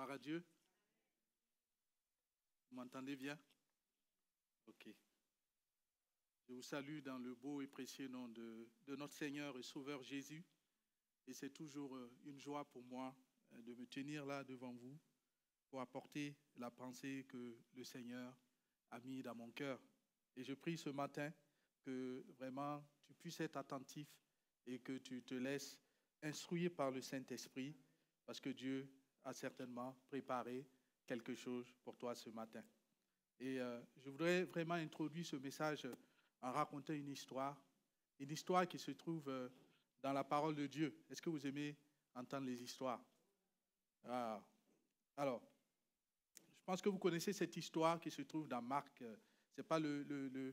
Gloire à Dieu. Vous m'entendez bien? Ok. Je vous salue dans le beau et précieux nom de notre Seigneur et Sauveur Jésus. Et c'est toujours une joie pour moi de me tenir là devant vous pour apporter la pensée que le Seigneur a mis dans mon cœur. Et je prie ce matin que vraiment tu puisses être attentif et que tu te laisses instruire par le Saint-Esprit parce que Dieu a certainement préparé quelque chose pour toi ce matin. Et je voudrais vraiment introduire ce message en racontant une histoire qui se trouve dans la parole de Dieu. Est-ce que vous aimez entendre les histoires? Alors, je pense que vous connaissez cette histoire qui se trouve dans Marc. Ce n'est pas le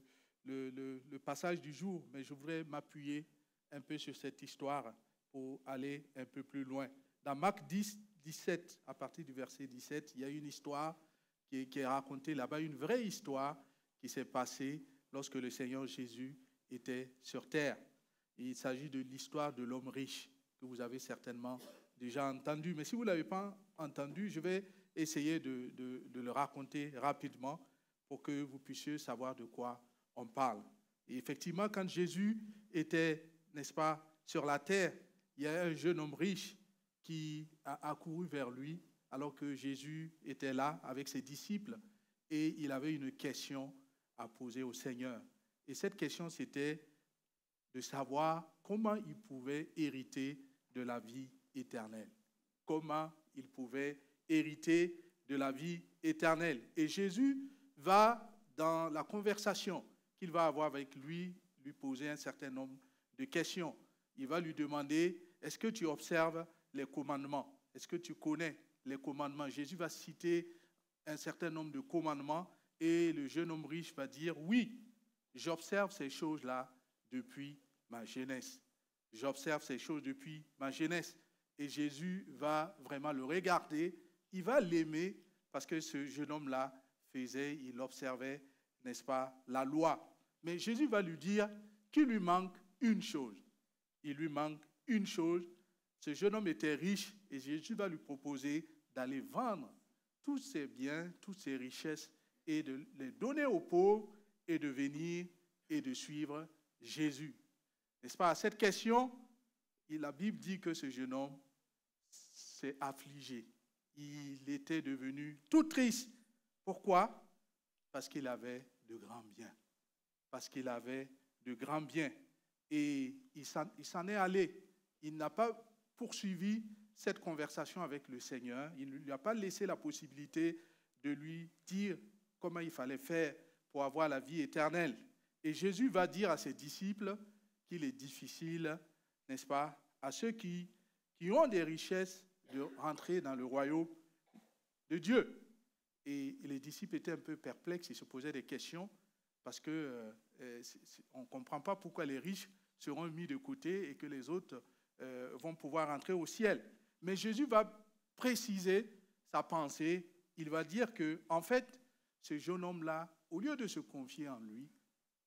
passage du jour, mais je voudrais m'appuyer un peu sur cette histoire pour aller un peu plus loin. Dans Marc 10, 17, à partir du verset 17, il y a une histoire qui est racontée là-bas, une vraie histoire qui s'est passée lorsque le Seigneur Jésus était sur terre. Et il s'agit de l'histoire de l'homme riche, que vous avez certainement déjà entendu. Mais si vous ne l'avez pas entendu, je vais essayer de le raconter rapidement pour que vous puissiez savoir de quoi on parle. Et effectivement, quand Jésus était, n'est-ce pas, sur la terre, il y a un jeune homme riche qui a accouru vers lui alors que Jésus était là avec ses disciples et il avait une question à poser au Seigneur. Et cette question, c'était de savoir comment il pouvait hériter de la vie éternelle. Comment il pouvait hériter de la vie éternelle. Et Jésus va, dans la conversation qu'il va avoir avec lui poser un certain nombre de questions. Il va lui demander, est-ce que tu observes les commandements? Est-ce que tu connais les commandements? Jésus va citer un certain nombre de commandements et le jeune homme riche va dire, oui, j'observe ces choses-là depuis ma jeunesse. J'observe ces choses depuis ma jeunesse. Et Jésus va vraiment le regarder, il va l'aimer parce que ce jeune homme-là il observait, n'est-ce pas, la loi. Mais Jésus va lui dire qu'il lui manque une chose. Il lui manque une chose. Ce jeune homme était riche et Jésus va lui proposer d'aller vendre tous ses biens, toutes ses richesses et de les donner aux pauvres et de venir et de suivre Jésus. N'est-ce pas? À cette question, la Bible dit que ce jeune homme s'est affligé. Il était devenu tout triste. Pourquoi? Parce qu'il avait de grands biens. Parce qu'il avait de grands biens. Et il s'en est allé. Il n'a pas poursuivi cette conversation avec le Seigneur. Il ne lui a pas laissé la possibilité de lui dire comment il fallait faire pour avoir la vie éternelle. Et Jésus va dire à ses disciples qu'il est difficile, n'est-ce pas, à ceux qui ont des richesses de rentrer dans le royaume de Dieu. Et les disciples étaient un peu perplexes, ils se posaient des questions parce qu'on ne comprend pas pourquoi les riches seront mis de côté et que les autres vont pouvoir entrer au ciel. Mais Jésus va préciser sa pensée. Il va dire que, en fait, ce jeune homme-là, au lieu de se confier en lui,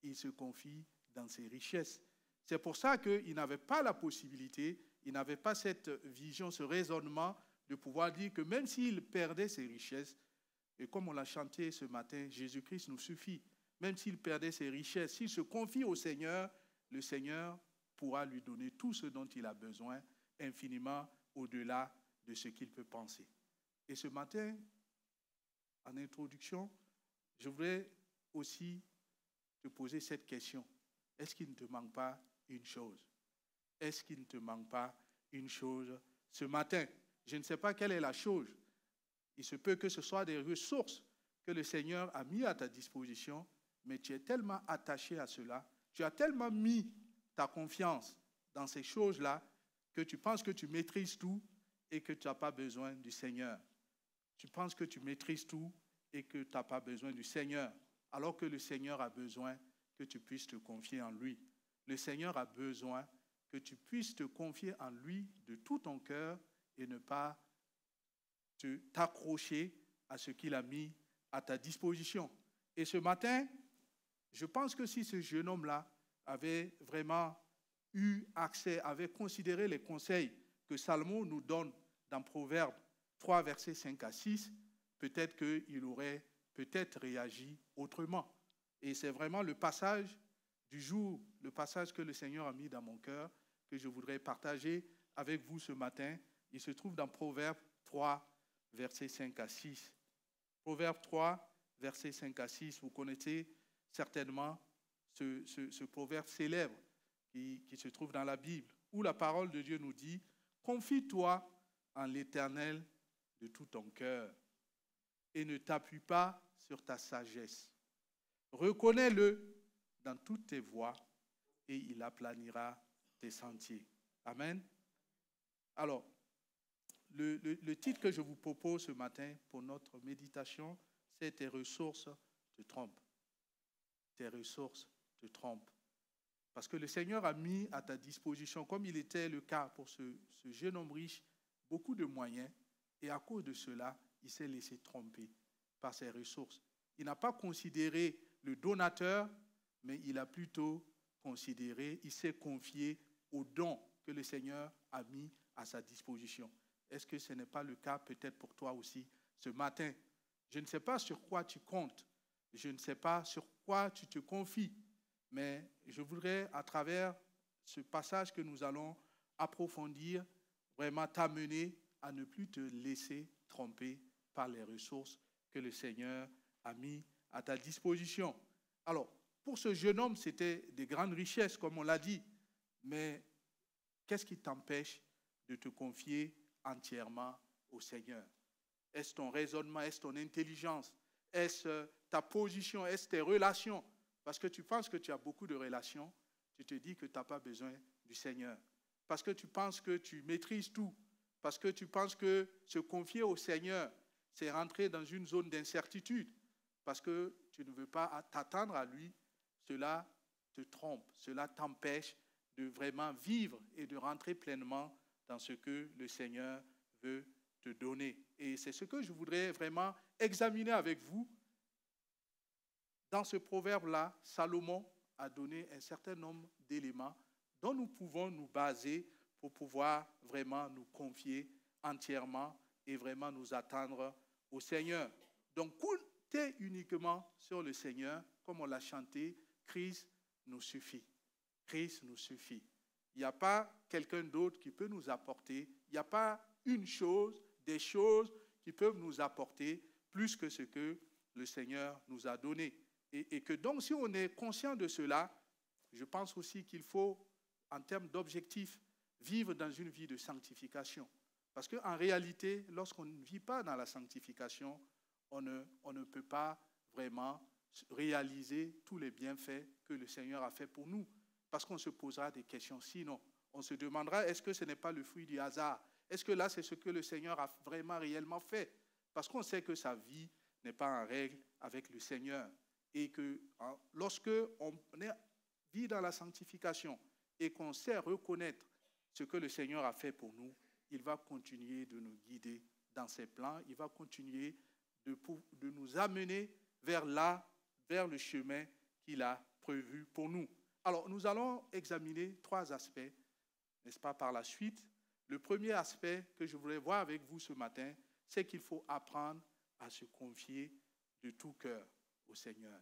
il se confie dans ses richesses. C'est pour ça qu'il n'avait pas la possibilité, il n'avait pas cette vision, ce raisonnement de pouvoir dire que même s'il perdait ses richesses, et comme on l'a chanté ce matin, Jésus-Christ nous suffit. Même s'il perdait ses richesses, s'il se confie au Seigneur, le Seigneur pourra lui donner tout ce dont il a besoin, infiniment au-delà de ce qu'il peut penser. Et ce matin, en introduction, je voudrais aussi te poser cette question. Est-ce qu'il ne te manque pas une chose? Est-ce qu'il ne te manque pas une chose ce matin? Je ne sais pas quelle est la chose. Il se peut que ce soit des ressources que le Seigneur a mis à ta disposition, mais tu es tellement attaché à cela, tu as tellement mis ta confiance dans ces choses-là que tu penses que tu maîtrises tout et que tu n'as pas besoin du Seigneur. Tu penses que tu maîtrises tout et que tu n'as pas besoin du Seigneur, alors que le Seigneur a besoin que tu puisses te confier en lui. Le Seigneur a besoin que tu puisses te confier en lui de tout ton cœur et ne pas t'accrocher à ce qu'il a mis à ta disposition. Et ce matin, je pense que si ce jeune homme-là avait vraiment eu accès, avait considéré les conseils que Salomon nous donne dans Proverbe 3, versets 5 à 6, peut-être qu'il aurait peut-être réagi autrement. Et c'est vraiment le passage du jour, le passage que le Seigneur a mis dans mon cœur, que je voudrais partager avec vous ce matin. Il se trouve dans Proverbe 3, versets 5 à 6. Proverbe 3, versets 5 à 6, vous connaissez certainement ce proverbe célèbre qui se trouve dans la Bible, où la parole de Dieu nous dit « Confie-toi en l'Éternel de tout ton cœur et ne t'appuie pas sur ta sagesse. Reconnais-le dans toutes tes voies et il aplanira tes sentiers. » Amen. Alors, le titre que je vous propose ce matin pour notre méditation, c'est « Tes ressources te trompent ». Tes ressources te trompent. Parce que le Seigneur a mis à ta disposition, comme il était le cas pour ce jeune homme riche, beaucoup de moyens. Et à cause de cela, il s'est laissé tromper par ses ressources. Il n'a pas considéré le donateur, mais il a plutôt considéré, il s'est confié aux dons que le Seigneur a mis à sa disposition. Est-ce que ce n'est pas le cas peut-être pour toi aussi ce matin? Je ne sais pas sur quoi tu comptes. Je ne sais pas sur quoi tu te confies. Mais je voudrais, à travers ce passage que nous allons approfondir, vraiment t'amener à ne plus te laisser tromper par les ressources que le Seigneur a mis à ta disposition. Alors, pour ce jeune homme, c'était des grandes richesses, comme on l'a dit. Mais qu'est-ce qui t'empêche de te confier entièrement au Seigneur? Est-ce ton raisonnement? Est-ce ton intelligence? Est-ce ta position? Est-ce tes relations? Parce que tu penses que tu as beaucoup de relations, tu te dis que tu n'as pas besoin du Seigneur. Parce que tu penses que tu maîtrises tout. Parce que tu penses que se confier au Seigneur, c'est rentrer dans une zone d'incertitude. Parce que tu ne veux pas t'attendre à lui. Cela te trompe. Cela t'empêche de vraiment vivre et de rentrer pleinement dans ce que le Seigneur veut te donner. Et c'est ce que je voudrais vraiment examiner avec vous. Dans ce proverbe-là, Salomon a donné un certain nombre d'éléments dont nous pouvons nous baser pour pouvoir vraiment nous confier entièrement et vraiment nous attendre au Seigneur. Donc, comptez uniquement sur le Seigneur, comme on l'a chanté, Christ nous suffit. Christ nous suffit. Il n'y a pas quelqu'un d'autre qui peut nous apporter. Il n'y a pas une chose, des choses qui peuvent nous apporter plus que ce que le Seigneur nous a donné. Et que donc, si on est conscient de cela, je pense aussi qu'il faut, en termes d'objectifs, vivre dans une vie de sanctification. Parce qu'en réalité, lorsqu'on ne vit pas dans la sanctification, on ne peut pas vraiment réaliser tous les bienfaits que le Seigneur a fait pour nous. Parce qu'on se posera des questions. Sinon, on se demandera, est-ce que ce n'est pas le fruit du hasard? Est-ce que là, c'est ce que le Seigneur a vraiment réellement fait? Parce qu'on sait que sa vie n'est pas en règle avec le Seigneur. Et que lorsque on vit dans la sanctification et qu'on sait reconnaître ce que le Seigneur a fait pour nous, il va continuer de nous guider dans ses plans, il va continuer de nous amener vers le chemin qu'il a prévu pour nous. Alors, nous allons examiner 3 aspects, n'est-ce pas, par la suite. Le premier aspect que je voulais voir avec vous ce matin, c'est qu'il faut apprendre à se confier de tout cœur au Seigneur.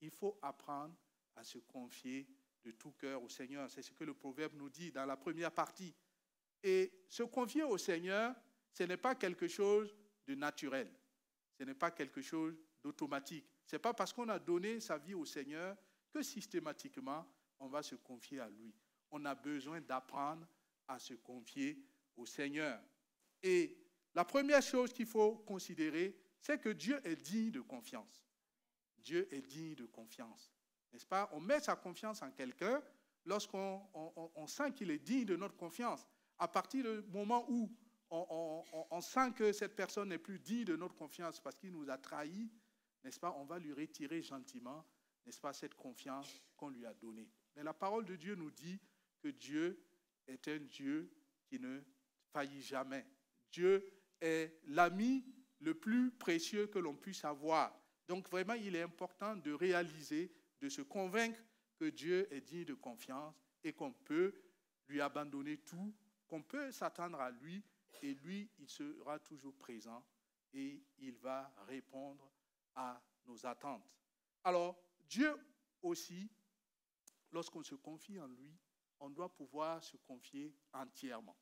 Il faut apprendre à se confier de tout cœur au Seigneur. C'est ce que le proverbe nous dit dans la première partie. Et se confier au Seigneur, ce n'est pas quelque chose de naturel. Ce n'est pas quelque chose d'automatique. Ce n'est pas parce qu'on a donné sa vie au Seigneur que systématiquement, on va se confier à lui. On a besoin d'apprendre à se confier au Seigneur. Et la première chose qu'il faut considérer, c'est que Dieu est digne de confiance. Dieu est digne de confiance. N'est-ce pas? On met sa confiance en quelqu'un lorsqu'on sent qu'il est digne de notre confiance. À partir du moment où on sent que cette personne n'est plus digne de notre confiance parce qu'il nous a trahis, n'est-ce pas? On va lui retirer gentiment, n'est-ce pas, cette confiance qu'on lui a donnée. Mais la parole de Dieu nous dit que Dieu est un Dieu qui ne faillit jamais. Dieu est l'ami le plus précieux que l'on puisse avoir. Donc vraiment, il est important de réaliser, de se convaincre que Dieu est digne de confiance et qu'on peut lui abandonner tout, qu'on peut s'attendre à lui et lui, il sera toujours présent et il va répondre à nos attentes. Alors, Dieu aussi, lorsqu'on se confie en lui, on doit pouvoir se confier entièrement.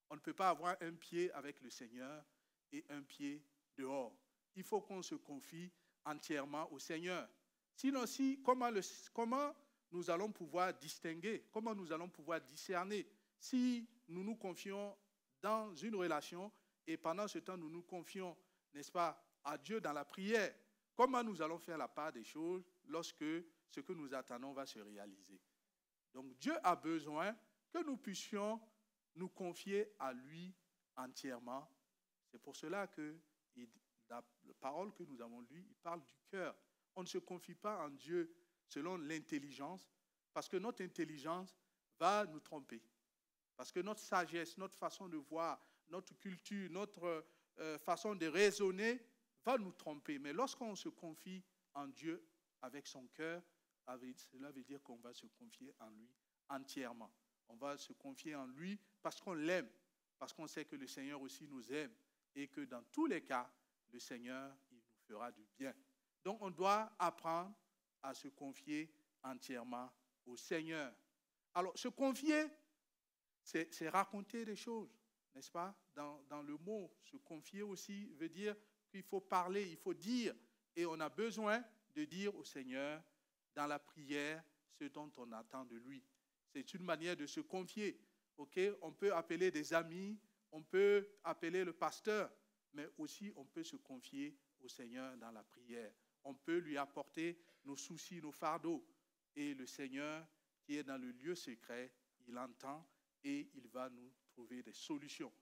On ne peut pas avoir un pied avec le Seigneur et un pied dehors. Il faut qu'on se confie entièrement au Seigneur. Sinon, comment nous allons pouvoir distinguer, comment nous allons pouvoir discerner si nous nous confions dans une relation et pendant ce temps, nous nous confions, n'est-ce pas, à Dieu dans la prière? Comment nous allons faire la part des choses lorsque ce que nous attendons va se réaliser? Donc Dieu a besoin que nous puissions nous confier à lui entièrement. C'est pour cela que la parole que nous avons lue, il parle du cœur. On ne se confie pas en Dieu selon l'intelligence, parce que notre intelligence va nous tromper. Parce que notre sagesse, notre façon de voir, notre culture, notre façon de raisonner va nous tromper. Mais lorsqu'on se confie en Dieu avec son cœur, cela veut dire qu'on va se confier en lui entièrement. On va se confier en lui parce qu'on l'aime, parce qu'on sait que le Seigneur aussi nous aime et que dans tous les cas, le Seigneur, il nous fera du bien. Donc, on doit apprendre à se confier entièrement au Seigneur. Alors, se confier, c'est raconter des choses, n'est-ce pas? Dans le mot, se confier aussi veut dire qu'il faut parler, il faut dire. Et on a besoin de dire au Seigneur, dans la prière, ce dont on attend de lui. C'est une manière de se confier. Okay? On peut appeler des amis, on peut appeler le pasteur, mais aussi on peut se confier au Seigneur dans la prière. On peut lui apporter nos soucis, nos fardeaux. Et le Seigneur, qui est dans le lieu secret, il entend et il va nous trouver des solutions.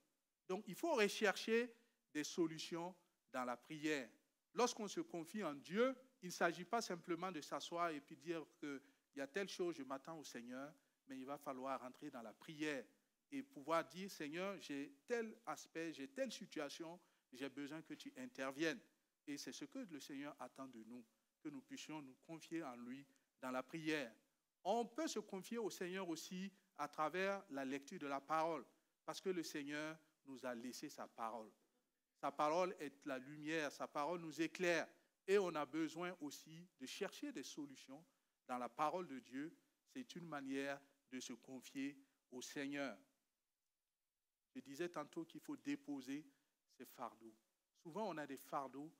Donc, il faut rechercher des solutions dans la prière. Lorsqu'on se confie en Dieu, il ne s'agit pas simplement de s'asseoir et puis dire qu'il y a telle chose, je m'attends au Seigneur, mais il va falloir rentrer dans la prière et pouvoir dire, Seigneur, j'ai tel aspect, j'ai telle situation, j'ai besoin que tu interviennes. Et c'est ce que le Seigneur attend de nous, que nous puissions nous confier en lui dans la prière. On peut se confier au Seigneur aussi à travers la lecture de la parole, parce que le Seigneur nous a laissé sa parole. Sa parole est la lumière, sa parole nous éclaire. Et on a besoin aussi de chercher des solutions dans la parole de Dieu. C'est une manière de se confier au Seigneur. Je disais tantôt qu'il faut déposer ses fardeaux. Souvent, on a des fardeaux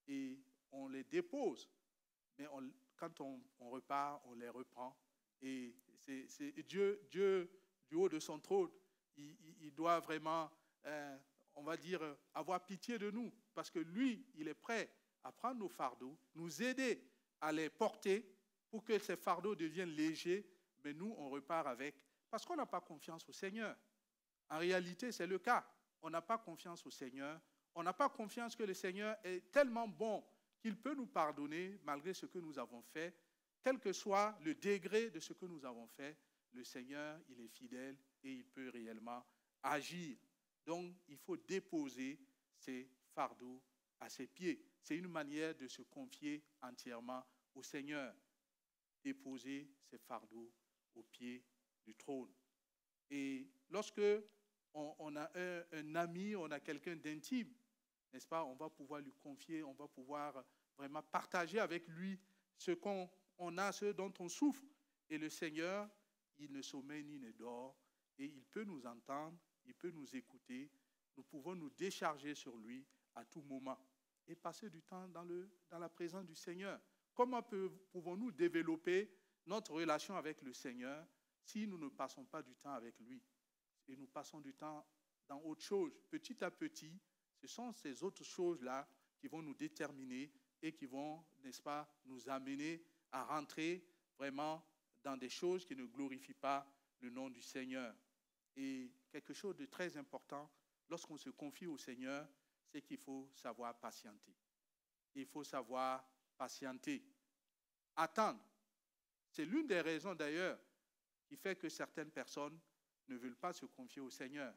et on les dépose. Mais quand on repart, on les reprend. Et c'est Dieu, du haut de son trône, il doit vraiment, on va dire, avoir pitié de nous. Parce que lui, il est prêt à prendre nos fardeaux, nous aider à les porter pour que ces fardeaux deviennent légers. Mais nous, on repart avec. Parce qu'on n'a pas confiance au Seigneur. En réalité, c'est le cas. On n'a pas confiance au Seigneur. On n'a pas confiance que le Seigneur est tellement bon qu'il peut nous pardonner malgré ce que nous avons fait. Quel que soit le degré de ce que nous avons fait, le Seigneur, il est fidèle et il peut réellement agir. Donc, il faut déposer ses fardeaux à ses pieds. C'est une manière de se confier entièrement au Seigneur. Déposer ses fardeaux aux pieds du trône. Et lorsque on a un ami, on a quelqu'un d'intime, n'est-ce pas, on va pouvoir lui confier, on va pouvoir vraiment partager avec lui ce qu'on a, ce dont on souffre. Et le Seigneur, il ne sommeille ni ne dort, et il peut nous entendre, il peut nous écouter. Nous pouvons nous décharger sur lui à tout moment et passer du temps dans la présence du Seigneur. Comment pouvons-nous développer notre relation avec le Seigneur si nous ne passons pas du temps avec lui et nous passons du temps dans autre chose? Petit à petit, ce sont ces autres choses-là qui vont nous déterminer et qui vont, n'est-ce pas, nous amener à rentrer vraiment dans des choses qui ne glorifient pas le nom du Seigneur. Et quelque chose de très important, lorsqu'on se confie au Seigneur, c'est qu'il faut savoir patienter. Il faut savoir patienter. Attendre. C'est l'une des raisons d'ailleurs qui fait que certaines personnes ne veulent pas se confier au Seigneur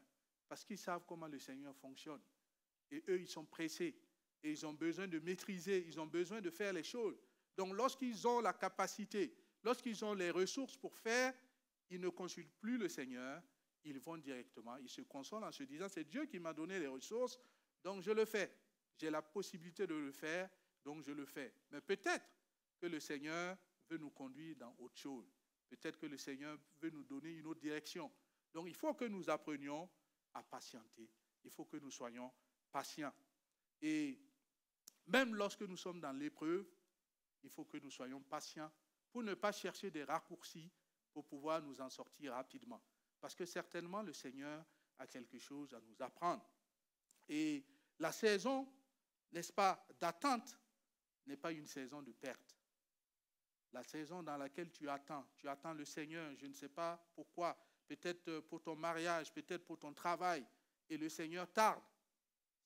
parce qu'ils savent comment le Seigneur fonctionne. Et eux, ils sont pressés et ils ont besoin de maîtriser, ils ont besoin de faire les choses. Donc, lorsqu'ils ont la capacité, lorsqu'ils ont les ressources pour faire, ils ne consultent plus le Seigneur, ils vont directement, ils se consolent en se disant, c'est Dieu qui m'a donné les ressources, donc je le fais. J'ai la possibilité de le faire, donc je le fais. Mais peut-être que le Seigneur veut nous conduire dans autre chose. Peut-être que le Seigneur veut nous donner une autre direction. Donc il faut que nous apprenions à patienter. Il faut que nous soyons patients. Et même lorsque nous sommes dans l'épreuve, il faut que nous soyons patients pour ne pas chercher des raccourcis pour pouvoir nous en sortir rapidement. Parce que certainement, le Seigneur a quelque chose à nous apprendre. Et la saison, n'est-ce pas, d'attente n'est pas une saison de perte. La saison dans laquelle tu attends le Seigneur, je ne sais pas pourquoi, peut-être pour ton mariage, peut-être pour ton travail, et le Seigneur tarde.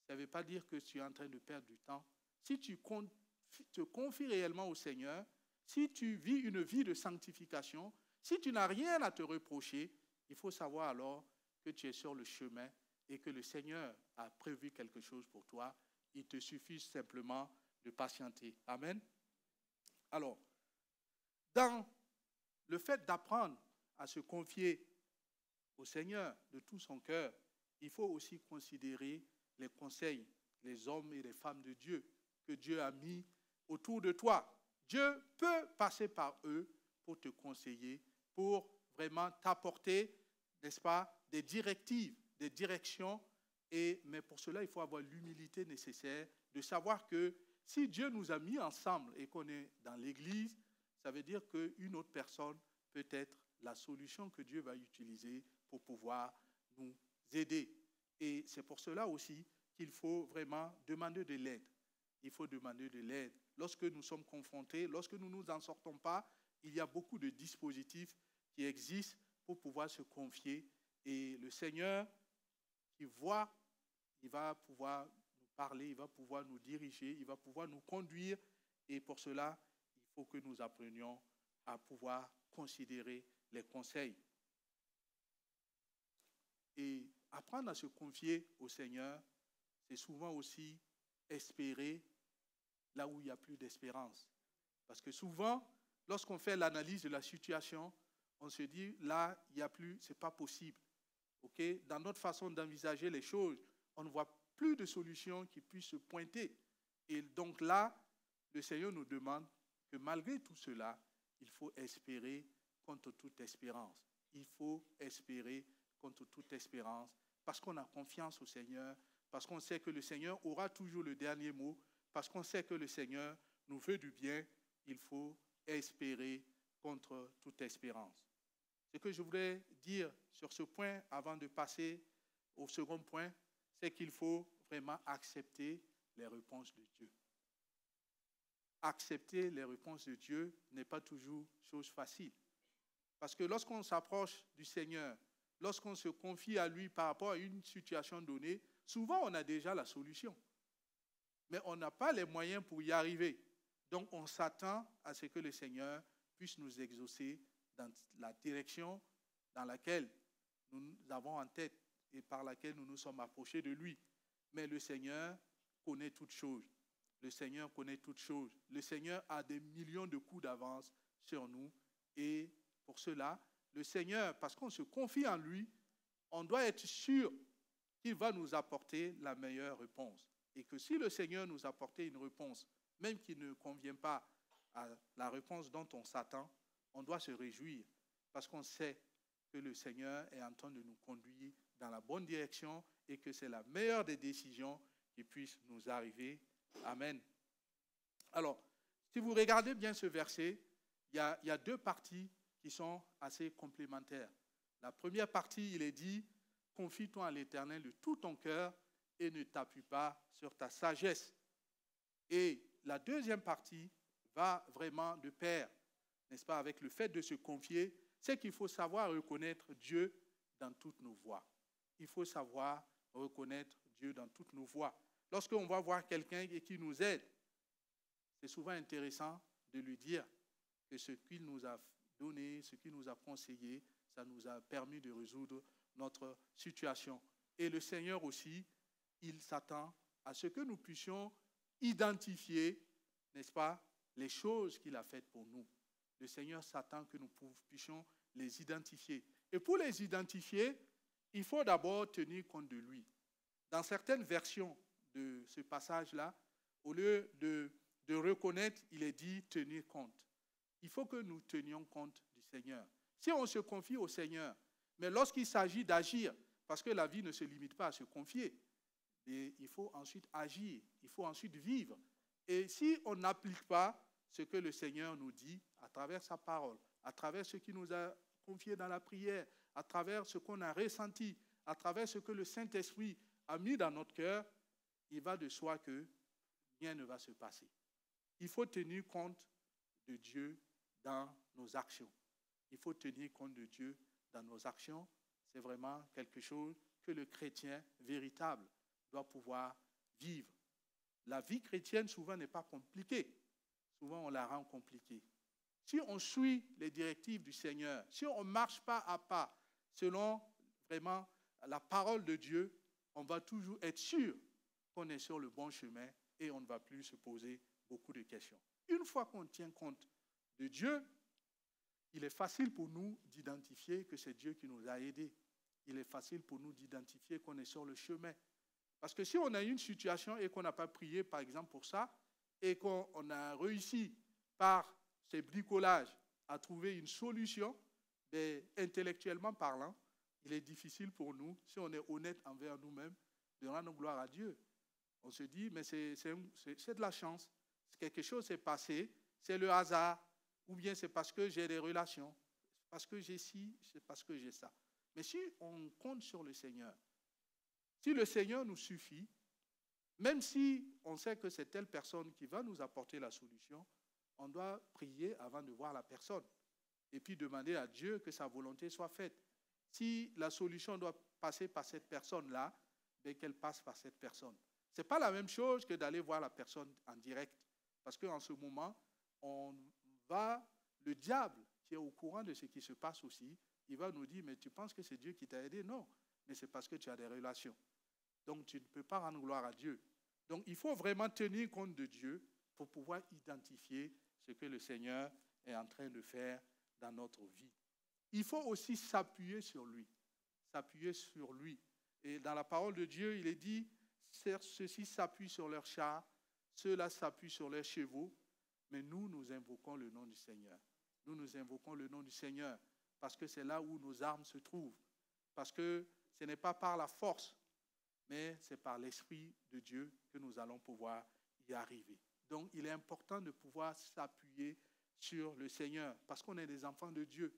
Ça ne veut pas dire que tu es en train de perdre du temps. Si tu te confies réellement au Seigneur, si tu vis une vie de sanctification, si tu n'as rien à te reprocher, il faut savoir alors que tu es sur le chemin et que le Seigneur a prévu quelque chose pour toi. Il te suffit simplement de patienter. Amen. Alors, dans le fait d'apprendre à se confier au Seigneur de tout son cœur, il faut aussi considérer les conseils, les hommes et les femmes de Dieu que Dieu a mis autour de toi. Dieu peut passer par eux pour te conseiller, pour vraiment t'apporter, n'est-ce pas, des directives, des directions. Mais pour cela, il faut avoir l'humilité nécessaire de savoir que si Dieu nous a mis ensemble et qu'on est dans l'Église, ça veut dire qu'une autre personne peut être la solution que Dieu va utiliser pour pouvoir nous aider. Et c'est pour cela aussi qu'il faut vraiment demander de l'aide. Il faut demander de l'aide. Lorsque nous sommes confrontés, lorsque nous ne nous en sortons pas, il y a beaucoup de dispositifs qui existent pour pouvoir se confier. Et le Seigneur, qui voit, il va pouvoir nous parler, il va pouvoir nous diriger, il va pouvoir nous conduire. Et pour cela, il faut que nous apprenions à pouvoir considérer les conseils. Et apprendre à se confier au Seigneur, c'est souvent aussi espérer là où il n'y a plus d'espérance. Parce que souvent, lorsqu'on fait l'analyse de la situation, on se dit, là, il n'y a plus, ce n'est pas possible. Okay? Dans notre façon d'envisager les choses, on ne voit plus de solution qui puisse se pointer. Et donc là, le Seigneur nous demande que malgré tout cela, il faut espérer contre toute espérance. Il faut espérer contre toute espérance parce qu'on a confiance au Seigneur, parce qu'on sait que le Seigneur aura toujours le dernier mot, parce qu'on sait que le Seigneur nous veut du bien. Il faut espérer contre toute espérance. Ce que je voudrais dire sur ce point avant de passer au second point, c'est qu'il faut vraiment accepter les réponses de Dieu. Accepter les réponses de Dieu n'est pas toujours chose facile. Parce que lorsqu'on s'approche du Seigneur, lorsqu'on se confie à lui par rapport à une situation donnée, souvent on a déjà la solution. Mais on n'a pas les moyens pour y arriver. Donc on s'attend à ce que le Seigneur puisse nous exaucer dans la direction dans laquelle nous avons en tête et par laquelle nous nous sommes approchés de lui. Mais le Seigneur connaît toutes choses. Le Seigneur connaît toutes choses. Le Seigneur a des millions de coups d'avance sur nous. Et pour cela, le Seigneur, parce qu'on se confie en lui, on doit être sûr qu'il va nous apporter la meilleure réponse. Et que si le Seigneur nous apportait une réponse, même qui ne convient pas à la réponse dont on s'attend, on doit se réjouir parce qu'on sait que le Seigneur est en train de nous conduire dans la bonne direction et que c'est la meilleure des décisions qui puisse nous arriver. Amen. Alors, si vous regardez bien ce verset, il y a deux parties qui sont assez complémentaires. La première partie, il est dit, confie-toi à l'Éternel de tout ton cœur et ne t'appuie pas sur ta sagesse. Et la deuxième partie va vraiment de pair, n'est-ce pas, avec le fait de se confier, c'est qu'il faut savoir reconnaître Dieu dans toutes nos voies. Il faut savoir reconnaître Dieu dans toutes nos voies. Lorsqu'on va voir quelqu'un qui nous aide, c'est souvent intéressant de lui dire que ce qu'il nous a donné, ce qu'il nous a conseillé, ça nous a permis de résoudre notre situation. Et le Seigneur aussi, il s'attend à ce que nous puissions identifier, n'est-ce pas, les choses qu'il a faites pour nous. Le Seigneur s'attend que nous puissions les identifier. Et pour les identifier, il faut d'abord tenir compte de lui. Dans certaines versions de ce passage-là, au lieu de reconnaître, il est dit tenir compte. Il faut que nous tenions compte du Seigneur. Si on se confie au Seigneur, mais lorsqu'il s'agit d'agir, parce que la vie ne se limite pas à se confier, et il faut ensuite agir, il faut ensuite vivre. Et si on n'applique pas ce que le Seigneur nous dit à travers sa parole, à travers ce qu'il nous a confié dans la prière, à travers ce qu'on a ressenti, à travers ce que le Saint-Esprit a mis dans notre cœur, il va de soi que rien ne va se passer. Il faut tenir compte de Dieu dans nos actions. Il faut tenir compte de Dieu dans nos actions. C'est vraiment quelque chose que le chrétien véritable doit pouvoir vivre. La vie chrétienne, souvent, n'est pas compliquée. Souvent, on la rend compliquée. Si on suit les directives du Seigneur, si on marche pas à pas selon vraiment la parole de Dieu, on va toujours être sûr qu'on est sur le bon chemin et on ne va plus se poser beaucoup de questions. Une fois qu'on tient compte de Dieu, il est facile pour nous d'identifier que c'est Dieu qui nous a aidés. Il est facile pour nous d'identifier qu'on est sur le chemin. Parce que si on a une situation et qu'on n'a pas prié, par exemple, pour ça, et qu'on a réussi par ces bricolages à trouver une solution, intellectuellement parlant, il est difficile pour nous, si on est honnête envers nous-mêmes, de rendre gloire à Dieu. On se dit, mais c'est de la chance. Quelque chose s'est passé, c'est le hasard, ou bien c'est parce que j'ai des relations, c'est parce que j'ai ci, c'est parce que j'ai ça. Mais si on compte sur le Seigneur, si le Seigneur nous suffit, même si on sait que c'est telle personne qui va nous apporter la solution, on doit prier avant de voir la personne et puis demander à Dieu que sa volonté soit faite. Si la solution doit passer par cette personne-là, qu'elle passe par cette personne. Ce n'est pas la même chose que d'aller voir la personne en direct. Parce qu'en ce moment, le diable qui est au courant de ce qui se passe aussi, il va nous dire, mais tu penses que c'est Dieu qui t'a aidé? Non, mais c'est parce que tu as des relations. Donc tu ne peux pas rendre gloire à Dieu. Donc il faut vraiment tenir compte de Dieu pour pouvoir identifier ce que le Seigneur est en train de faire dans notre vie. Il faut aussi s'appuyer sur lui. S'appuyer sur lui. Et dans la parole de Dieu, il est dit, ceux-ci s'appuient sur leurs chars, ceux-là s'appuient sur leurs chevaux, mais nous invoquons le nom du Seigneur. Nous invoquons le nom du Seigneur parce que c'est là où nos armes se trouvent. Parce que ce n'est pas par la force, mais c'est par l'Esprit de Dieu que nous allons pouvoir y arriver. Donc, il est important de pouvoir s'appuyer sur le Seigneur parce qu'on est des enfants de Dieu.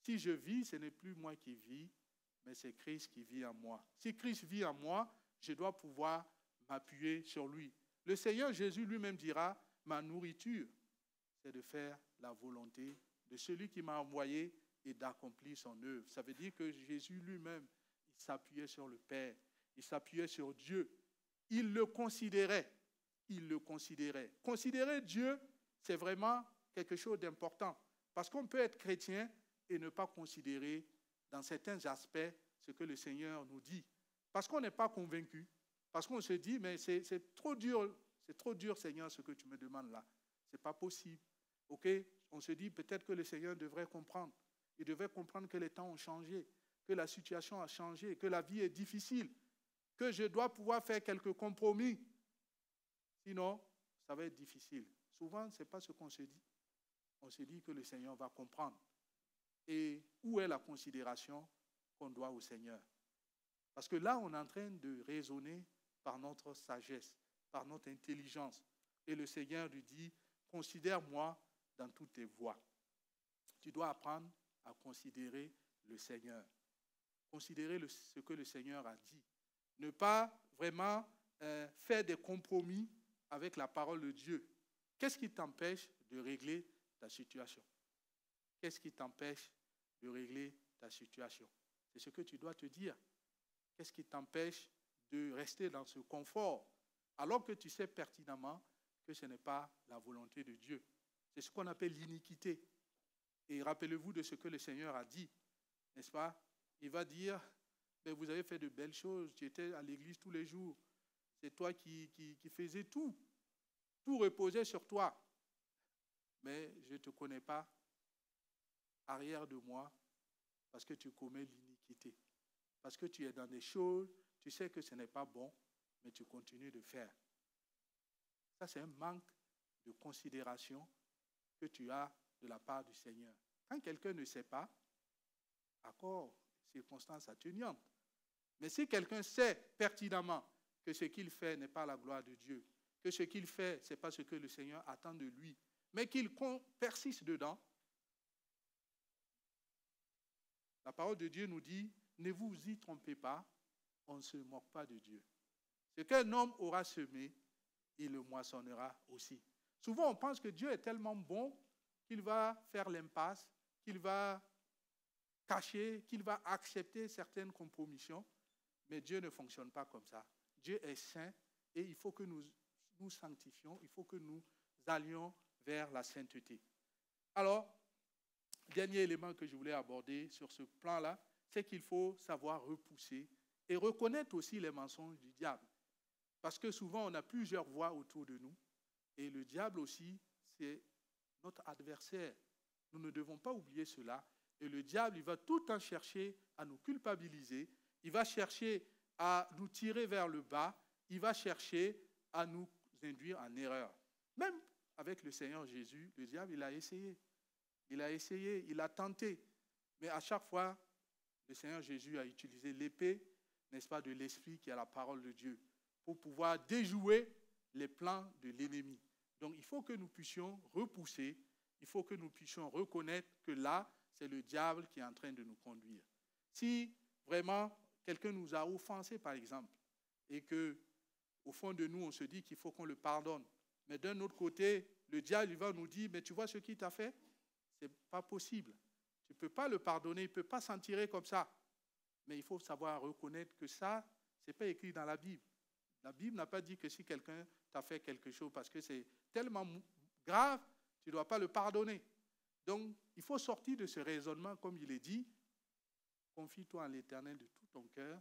Si je vis, ce n'est plus moi qui vis, mais c'est Christ qui vit en moi. Si Christ vit en moi, je dois pouvoir m'appuyer sur lui. Le Seigneur Jésus lui-même dira, ma nourriture, c'est de faire la volonté de celui qui m'a envoyé et d'accomplir son œuvre. Ça veut dire que Jésus lui-même, il s'appuyait sur le Père, il s'appuyait sur Dieu. Il le considérait. Il le considérait. Considérer Dieu, c'est vraiment quelque chose d'important. Parce qu'on peut être chrétien et ne pas considérer dans certains aspects ce que le Seigneur nous dit. Parce qu'on n'est pas convaincu. Parce qu'on se dit, mais c'est trop dur, Seigneur, ce que tu me demandes là. Ce n'est pas possible. Ok? On se dit peut-être que le Seigneur devrait comprendre. Il devrait comprendre que les temps ont changé, que la situation a changé, que la vie est difficile, que je dois pouvoir faire quelques compromis. Sinon, ça va être difficile. Souvent, ce n'est pas ce qu'on se dit. On se dit que le Seigneur va comprendre. Et où est la considération qu'on doit au Seigneur? Parce que là, on est en train de raisonner par notre sagesse, par notre intelligence. Et le Seigneur lui dit, considère-moi dans toutes tes voies. Tu dois apprendre à considérer le Seigneur. Considérer ce que le Seigneur a dit. Ne pas vraiment faire des compromis avec la parole de Dieu. Qu'est-ce qui t'empêche de régler ta situation? Qu'est-ce qui t'empêche de régler ta situation? C'est ce que tu dois te dire. Qu'est-ce qui t'empêche de rester dans ce confort alors que tu sais pertinemment que ce n'est pas la volonté de Dieu? C'est ce qu'on appelle l'iniquité. Et rappelez-vous de ce que le Seigneur a dit, n'est-ce pas? Il va dire, mais vous avez fait de belles choses, tu étais à l'église tous les jours, c'est toi qui faisais tout. Tout reposait sur toi. Mais je ne te connais pas, arrière de moi, parce que tu commets l'iniquité. parce que tu es dans des choses, tu sais que ce n'est pas bon, mais tu continues de faire. Ça, c'est un manque de considération que tu as de la part du Seigneur. Quand quelqu'un ne sait pas, accord, circonstances atténuantes. Mais si quelqu'un sait pertinemment que ce qu'il fait n'est pas la gloire de Dieu, que ce qu'il fait, ce n'est pas ce que le Seigneur attend de lui, mais qu'il persiste dedans, la parole de Dieu nous dit, ne vous y trompez pas, on ne se moque pas de Dieu. Ce qu'un homme aura semé, il le moissonnera aussi. Souvent, on pense que Dieu est tellement bon qu'il va faire l'impasse, qu'il va cacher, qu'il va accepter certaines compromissions. Mais Dieu ne fonctionne pas comme ça. Dieu est saint et il faut que nous nous sanctifions, il faut que nous allions vers la sainteté. Alors, dernier élément que je voulais aborder sur ce plan-là, c'est qu'il faut savoir repousser et reconnaître aussi les mensonges du diable. Parce que souvent, on a plusieurs voix autour de nous et le diable aussi, c'est notre adversaire. Nous ne devons pas oublier cela. Et le diable, il va tout le temps chercher à nous culpabiliser, il va chercher à nous tirer vers le bas, il va chercher à nous induire en erreur. Même avec le Seigneur Jésus, le diable, il a essayé. Il a tenté. Mais à chaque fois, le Seigneur Jésus a utilisé l'épée, n'est-ce pas, de l'Esprit qui est la parole de Dieu, pour pouvoir déjouer les plans de l'ennemi. Donc, il faut que nous puissions repousser, il faut que nous puissions reconnaître que là, c'est le diable qui est en train de nous conduire. Si vraiment quelqu'un nous a offensés, par exemple, et qu'au fond de nous, on se dit qu'il faut qu'on le pardonne, mais d'un autre côté, le diable il va nous dire, mais tu vois ce qu'il t'a fait? Ce n'est pas possible. Tu ne peux pas le pardonner, il ne peut pas s'en tirer comme ça. Mais il faut savoir reconnaître que ça, ce n'est pas écrit dans la Bible. La Bible n'a pas dit que si quelqu'un t'a fait quelque chose, parce que c'est tellement grave, tu ne dois pas le pardonner. Donc, il faut sortir de ce raisonnement, comme il est dit, confie-toi en l'Éternel de tout ton cœur,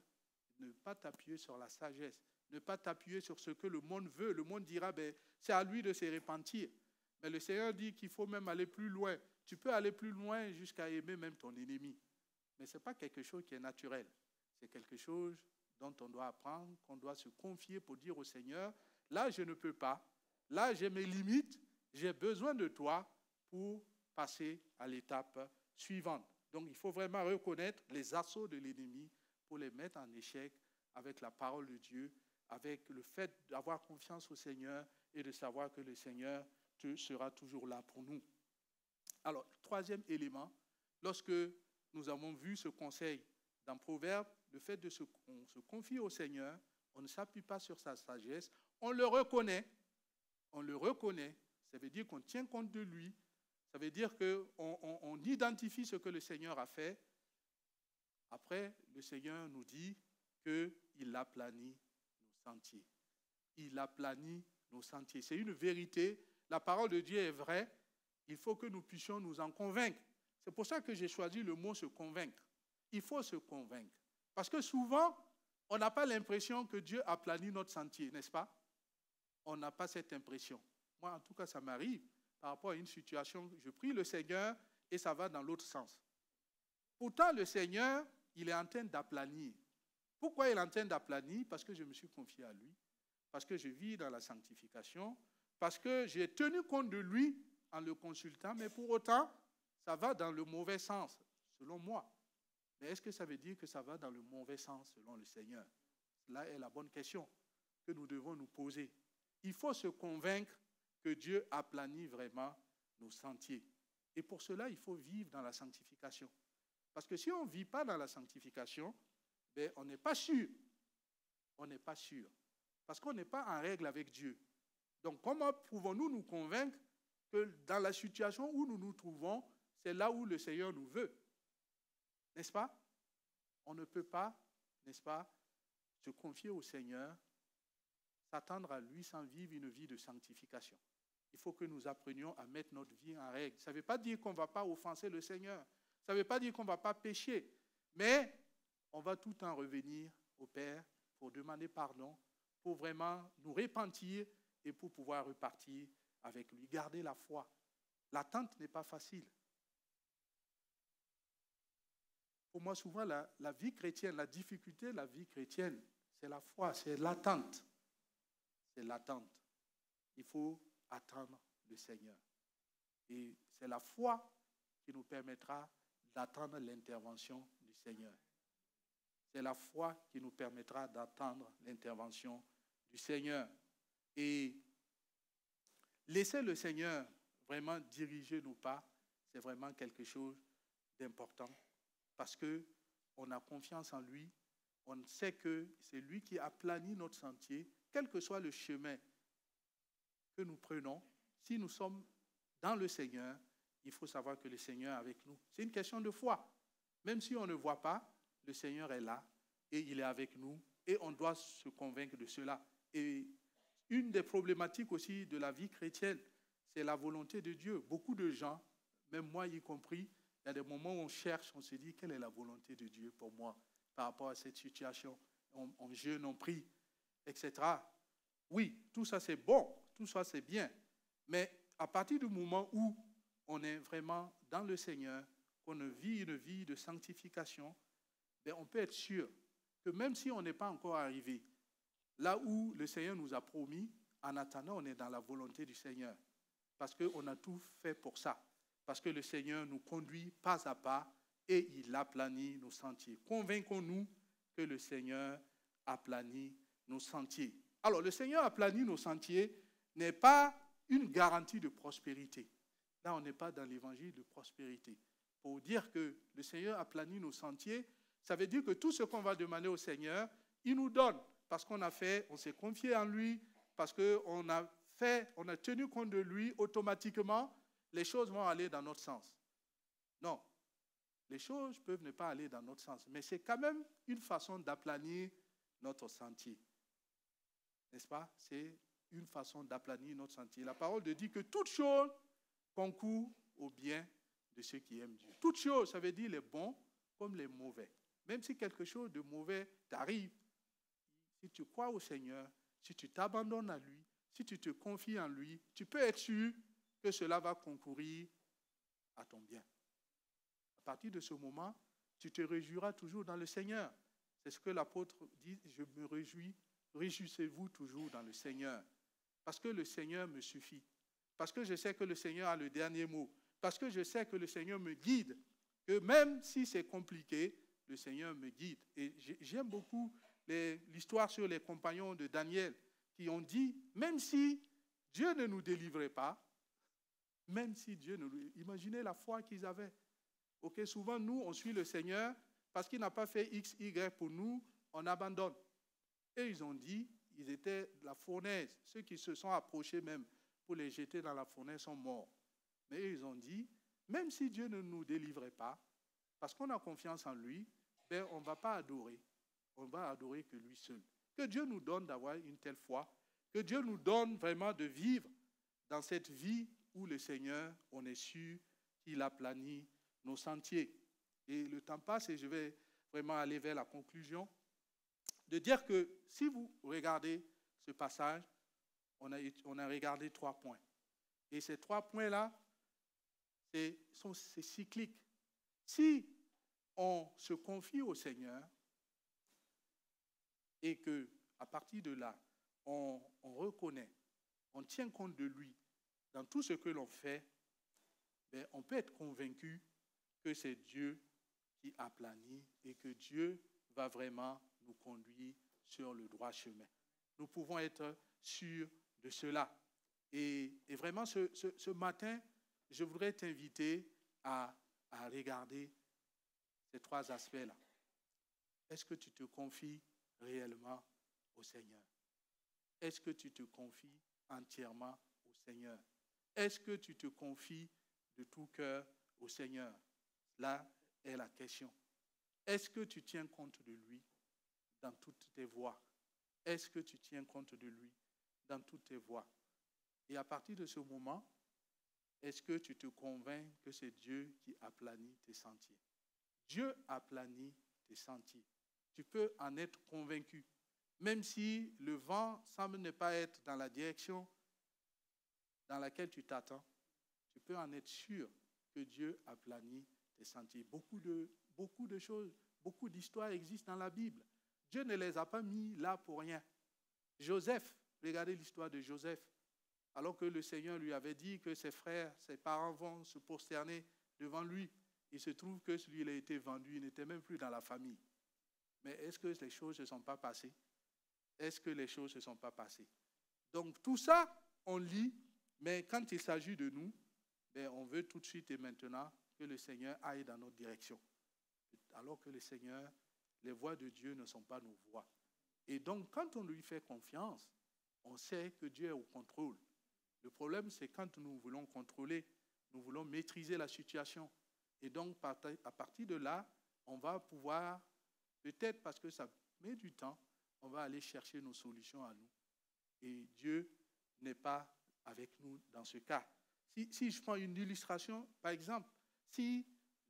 ne pas t'appuyer sur la sagesse, ne pas t'appuyer sur ce que le monde veut. Le monde dira, ben, c'est à lui de se repentir. Mais le Seigneur dit qu'il faut même aller plus loin. Tu peux aller plus loin jusqu'à aimer même ton ennemi. Mais ce n'est pas quelque chose qui est naturel. C'est quelque chose dont on doit apprendre, qu'on doit se confier pour dire au Seigneur, là, je ne peux pas. Là, j'ai mes limites. J'ai besoin de toi pour passer à l'étape suivante. Donc, il faut vraiment reconnaître les assauts de l'ennemi pour les mettre en échec avec la parole de Dieu, avec le fait d'avoir confiance au Seigneur et de savoir que le Seigneur sera toujours là pour nous. Alors, troisième élément, lorsque nous avons vu ce conseil dans Proverbe, le fait de se confier au Seigneur, on ne s'appuie pas sur sa sagesse, on le reconnaît, ça veut dire qu'on tient compte de lui, ça veut dire qu'on identifie ce que le Seigneur a fait. Après, le Seigneur nous dit qu'il aplanit nos sentiers. Il aplanit nos sentiers. C'est une vérité. La parole de Dieu est vraie. Il faut que nous puissions nous en convaincre. C'est pour ça que j'ai choisi le mot « se convaincre ». Il faut se convaincre. Parce que souvent, on n'a pas l'impression que Dieu aplanit notre sentier, n'est-ce pas? On n'a pas cette impression. Moi, en tout cas, ça m'arrive. Par rapport à une situation, je prie le Seigneur et ça va dans l'autre sens. Pourtant, le Seigneur, il est en train d'aplanir. Pourquoi il est en train d'aplanir? Parce que je me suis confié à lui, parce que je vis dans la sanctification, parce que j'ai tenu compte de lui en le consultant, mais pour autant, ça va dans le mauvais sens, selon moi. Mais est-ce que ça veut dire que ça va dans le mauvais sens, selon le Seigneur? Là est la bonne question que nous devons nous poser. Il faut se convaincre que Dieu aplanit vraiment nos sentiers. Et pour cela, il faut vivre dans la sanctification. Parce que si on ne vit pas dans la sanctification, ben, on n'est pas sûr. On n'est pas sûr. Parce qu'on n'est pas en règle avec Dieu. Donc, comment pouvons-nous nous convaincre que dans la situation où nous nous trouvons, c'est là où le Seigneur nous veut? N'est-ce pas? On ne peut pas, n'est-ce pas, se confier au Seigneur, s'attendre à lui sans vivre une vie de sanctification. Il faut que nous apprenions à mettre notre vie en règle. Ça ne veut pas dire qu'on ne va pas offenser le Seigneur. Ça ne veut pas dire qu'on ne va pas pécher. Mais on va tout le temps revenir au Père pour demander pardon, pour vraiment nous repentir et pour pouvoir repartir avec lui. Garder la foi. L'attente n'est pas facile. Pour moi, souvent, la vie chrétienne, la difficulté de la vie chrétienne, c'est la foi, c'est l'attente. C'est l'attente. Il faut attendre le Seigneur. Et c'est la foi qui nous permettra d'attendre l'intervention du Seigneur. C'est la foi qui nous permettra d'attendre l'intervention du Seigneur. Et laisser le Seigneur vraiment diriger nos pas, c'est vraiment quelque chose d'important parce qu'on a confiance en lui, on sait que c'est lui qui aplani notre sentier, quel que soit le chemin que nous prenons. Si nous sommes dans le Seigneur, il faut savoir que le Seigneur est avec nous. C'est une question de foi. Même si on ne voit pas, le Seigneur est là et il est avec nous et on doit se convaincre de cela. Et une des problématiques aussi de la vie chrétienne, c'est la volonté de Dieu. Beaucoup de gens, même moi y compris, il y a des moments où on cherche, on se dit quelle est la volonté de Dieu pour moi par rapport à cette situation. On jeûne, on prie, etc. Oui, tout ça c'est bon, tout ça c'est bien. Mais à partir du moment où on est vraiment dans le Seigneur, qu'on vit une vie de sanctification, ben on peut être sûr que même si on n'est pas encore arrivé là où le Seigneur nous a promis, en attendant, on est dans la volonté du Seigneur. Parce qu'on a tout fait pour ça. Parce que le Seigneur nous conduit pas à pas et il aplani nos sentiers. Convainquons-nous que le Seigneur aplani nos sentiers. Alors, le Seigneur aplani nos sentiers n'est pas une garantie de prospérité. Là, on n'est pas dans l'évangile de prospérité. Pour dire que le Seigneur aplani nos sentiers, ça veut dire que tout ce qu'on va demander au Seigneur, il nous donne. Parce qu'on a fait, on s'est confié en lui, parce qu'on a tenu compte de lui, automatiquement, les choses vont aller dans notre sens. Non, les choses peuvent ne pas aller dans notre sens, mais c'est quand même une façon d'aplanir notre sentier. N'est-ce pas? C'est une façon d'aplanir notre sentier. La parole de dit que toute chose concourt au bien de ceux qui aiment Dieu. Toute chose, ça veut dire les bons comme les mauvais. Même si quelque chose de mauvais t'arrive, si tu crois au Seigneur, si tu t'abandonnes à lui, si tu te confies en lui, tu peux être sûr que cela va concourir à ton bien. À partir de ce moment, tu te réjouiras toujours dans le Seigneur. C'est ce que l'apôtre dit, je me réjouis, réjouissez-vous toujours dans le Seigneur. Parce que le Seigneur me suffit. Parce que je sais que le Seigneur a le dernier mot. Parce que je sais que le Seigneur me guide. Que même si c'est compliqué, le Seigneur me guide. Et j'aime beaucoup l'histoire sur les compagnons de Daniel qui ont dit, même si Dieu ne nous délivrait pas, même si Dieu ne nous... Imaginez la foi qu'ils avaient. Ok, souvent, nous, on suit le Seigneur parce qu'il n'a pas fait X, Y pour nous, on abandonne. Et ils ont dit, ils étaient la fournaise. Ceux qui se sont approchés même pour les jeter dans la fournaise sont morts. Mais ils ont dit, même si Dieu ne nous délivrait pas, parce qu'on a confiance en lui, ben, on ne va pas adorer. On va adorer que lui seul. Que Dieu nous donne d'avoir une telle foi, que Dieu nous donne vraiment de vivre dans cette vie où le Seigneur, on est sûr qu'il aplanit nos sentiers. Et le temps passe et je vais vraiment aller vers la conclusion, de dire que si vous regardez ce passage, on a regardé 3 points. Et ces 3 points-là, c'est cyclique. Si on se confie au Seigneur et qu'à partir de là, on reconnaît, on tient compte de lui dans tout ce que l'on fait, ben, on peut être convaincu que c'est Dieu qui aplanit et que Dieu va vraiment nous conduire sur le droit chemin. Nous pouvons être sûrs de cela. Et vraiment, ce matin, je voudrais t'inviter à regarder ces 3 aspects-là. Est-ce que tu te confies réellement au Seigneur? Est-ce que tu te confies entièrement au Seigneur? Est-ce que tu te confies de tout cœur au Seigneur? Là est la question. Est-ce que tu tiens compte de lui dans toutes tes voies? Est-ce que tu tiens compte de lui dans toutes tes voies? Et à partir de ce moment, est-ce que tu te convaincs que c'est Dieu qui aplanit tes sentiers? Dieu aplanit tes sentiers. Tu peux en être convaincu. Même si le vent semble ne pas être dans la direction dans laquelle tu t'attends, tu peux en être sûr que Dieu aplanit tes sentiers. Beaucoup beaucoup de choses, beaucoup d'histoires existent dans la Bible. Dieu ne les a pas mis là pour rien. Joseph, regardez l'histoire de Joseph. Alors que le Seigneur lui avait dit que ses frères, ses parents vont se prosterner devant lui, il se trouve que celui-là a été vendu, il n'était même plus dans la famille. Mais est-ce que les choses ne se sont pas passées? Est-ce que les choses ne se sont pas passées? Donc tout ça, on lit, mais quand il s'agit de nous, on veut tout de suite et maintenant que le Seigneur aille dans notre direction. Alors que le Seigneur, les voies de Dieu ne sont pas nos voies. Et donc, quand on lui fait confiance, on sait que Dieu est au contrôle. Le problème, c'est quand nous voulons contrôler, nous voulons maîtriser la situation. Et donc, à partir de là, on va pouvoir, peut-être parce que ça met du temps, on va aller chercher nos solutions à nous. Et Dieu n'est pas avec nous dans ce cas. Si je prends une illustration, par exemple, si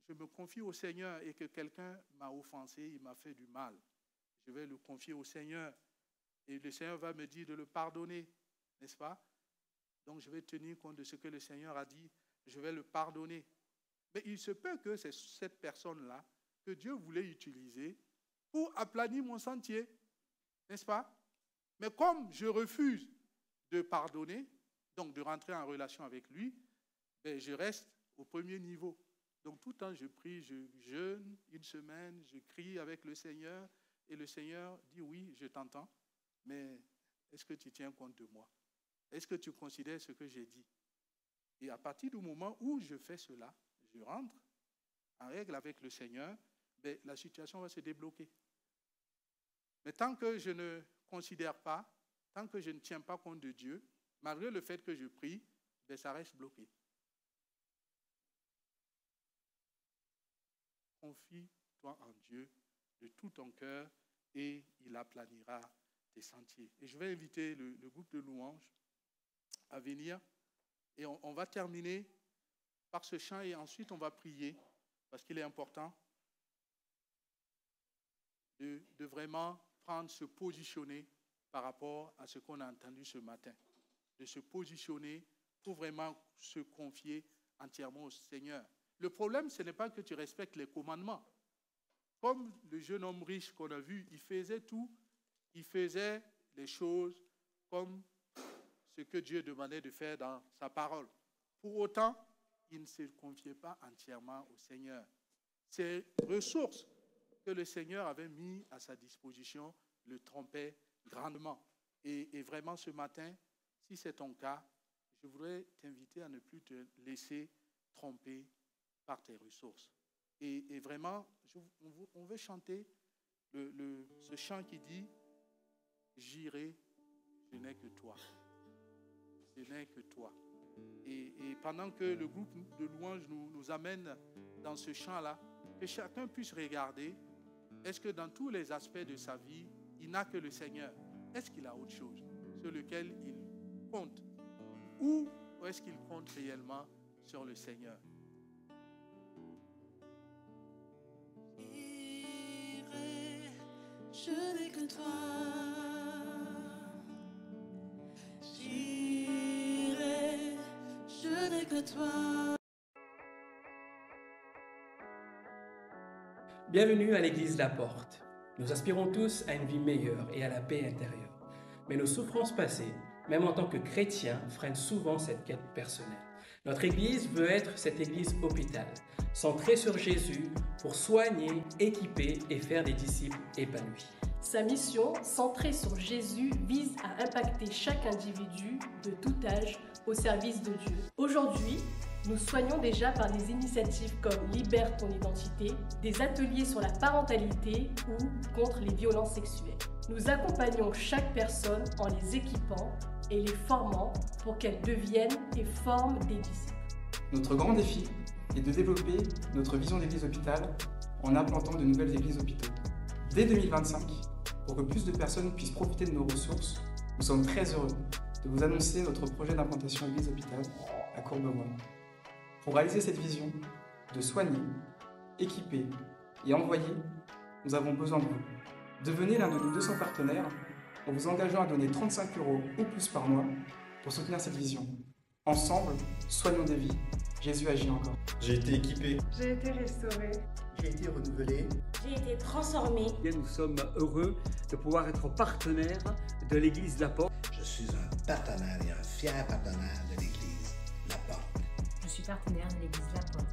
je me confie au Seigneur et que quelqu'un m'a offensé, il m'a fait du mal, je vais le confier au Seigneur et le Seigneur va me dire de le pardonner, n'est-ce pas? Donc je vais tenir compte de ce que le Seigneur a dit, je vais le pardonner. Mais il se peut que c'est cette personne-là que Dieu voulait utiliser pour aplanir mon sentier, n'est-ce pas? Mais comme je refuse de pardonner, donc de rentrer en relation avec lui, je reste au premier niveau. Donc tout le temps, je prie, je jeûne une semaine, je crie avec le Seigneur, et le Seigneur dit oui, je t'entends, mais est-ce que tu tiens compte de moi? Est-ce que tu considères ce que j'ai dit? Et à partir du moment où je fais cela, je rentre en règle avec le Seigneur, la situation va se débloquer. Mais tant que je ne considère pas, tant que je ne tiens pas compte de Dieu, malgré le fait que je prie, ça reste bloqué. Confie-toi en Dieu de tout ton cœur et il aplanira tes sentiers. Et je vais inviter le groupe de louanges à venir et on va terminer par ce chant et ensuite on va prier parce qu'il est important de vraiment se positionner par rapport à ce qu'on a entendu ce matin, de se positionner pour vraiment se confier entièrement au Seigneur. Le problème, ce n'est pas que tu respectes les commandements. Comme le jeune homme riche qu'on a vu, il faisait tout, il faisait les choses comme ce que Dieu demandait de faire dans sa parole. Pour autant, il ne se confiait pas entièrement au Seigneur. Ces ressources que le Seigneur avait mises à sa disposition le trompaient grandement. Et vraiment ce matin, si c'est ton cas, je voudrais t'inviter à ne plus te laisser tromper par tes ressources. Et vraiment, on veut chanter ce chant qui dit « J'irai, je n'ai que toi. Je n'ai que toi. » Et pendant que le groupe de louanges nous amène dans ce chant-là, que chacun puisse regarder, est-ce que dans tous les aspects de sa vie, il n'a que le Seigneur? Est-ce qu'il a autre chose sur lequel il compte? Ou est-ce qu'il compte réellement sur le Seigneur? J'irai, je n'ai que toi. J'irai, je n'ai que toi. Bienvenue à l'église La Porte. Nous aspirons tous à une vie meilleure et à la paix intérieure. Mais nos souffrances passées, même en tant que chrétiens, freinent souvent cette quête personnelle. Notre église veut être cette église hôpital, centrée sur Jésus pour soigner, équiper et faire des disciples épanouis. Sa mission, centrée sur Jésus, vise à impacter chaque individu de tout âge au service de Dieu. Aujourd'hui, nous soignons déjà par des initiatives comme Libère ton identité, des ateliers sur la parentalité ou contre les violences sexuelles. Nous accompagnons chaque personne en les équipant et les formant pour qu'elles deviennent et forment des disciples. Notre grand défi est de développer notre vision d'église hôpital en implantant de nouvelles églises hôpitaux. Dès 2025, pour que plus de personnes puissent profiter de nos ressources, nous sommes très heureux de vous annoncer notre projet d'implantation église hôpital à Courbevoie. Pour réaliser cette vision de soigner, équiper et envoyer, nous avons besoin de vous. Devenez l'un de nos 200 partenaires en vous engageant à donner 35 € ou plus par mois pour soutenir cette vision. Ensemble, soignons des vies. Jésus agit encore. J'ai été équipé. J'ai été restauré. J'ai été renouvelé. J'ai été transformé. Nous sommes heureux de pouvoir être partenaires de l'Église La Porte. Je suis un partenaire et un fier partenaire de l'Église La Porte. Je suis partenaire de l'Église La Porte.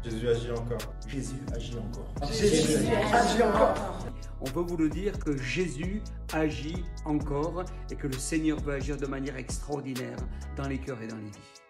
Jésus agit encore. Jésus agit encore. Jésus agit encore. On veut vous le dire que Jésus agit encore et que le Seigneur veut agir de manière extraordinaire dans les cœurs et dans les vies.